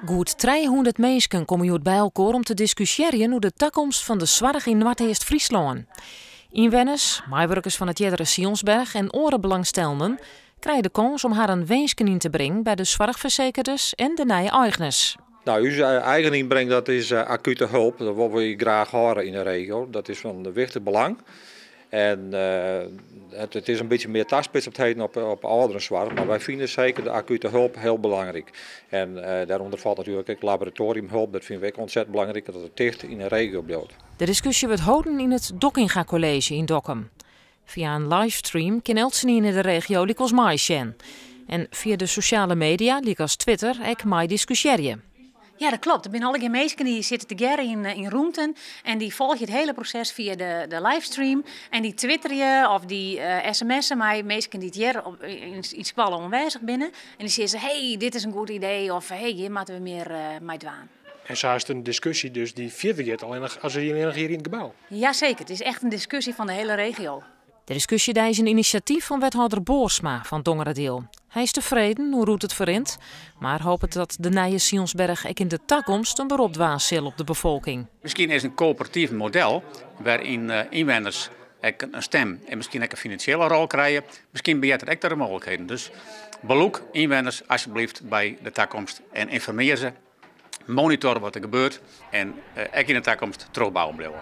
Goed 300 mensen komen hier bij elkaar om te discussiëren over de toekomst van de zorg in Noord-East-Friesland. Inwoners, medewerkers van het Jedre Sionsberg en andere belangstellenden krijgen de kans om haar een wensken in te brengen bij de zorgverzekerders en de nieuwe eigenaars. Nou, uw eigen inbreng dat is acute hulp. Dat willen we graag horen in de regio. Dat is van wichtig belang. En het is een beetje meer tastspits op het heden op ouderenzorg. Maar wij vinden zeker de acute hulp heel belangrijk. En daaronder valt natuurlijk ook laboratoriumhulp. Dat vinden we ook ontzettend belangrijk dat het dicht in de regio blijft. De discussie wordt houden in het Dokkinga College in Dokkum. Via een livestream kan Eltsen in de regio likos maaien. En via de sociale media, likos Twitter, ook mij discussiëren. Ja, dat klopt. Er zijn alle mensen die zitten together in roomten en die volgen het hele proces via de livestream. En die twitteren of die sms'en mij mensen die het hier in spallen onwijzig binnen. En die zeggen, hey, dit is een goed idee of hey, hier moeten we meer mee doen. En zo is het een discussie dus die verder gaat alleen als jullie hier in het gebouw. Jazeker, het is echt een discussie van de hele regio. De discussie is een initiatief van wethouder Boersma van Dongeradeel. Hij is tevreden hoe roet het verint, maar hoopt dat de nieuwe Sionsberg ook in de toekomst een beroep zal op de bevolking. Misschien is een coöperatief model waarin inwoners een stem en misschien ook een financiële rol krijgen. Misschien beheert er ook de mogelijkheden. Dus beloek inwoners alsjeblieft bij de toekomst en informeer ze. Monitoren wat er gebeurt en ook in de toekomst terugbouwen blijven.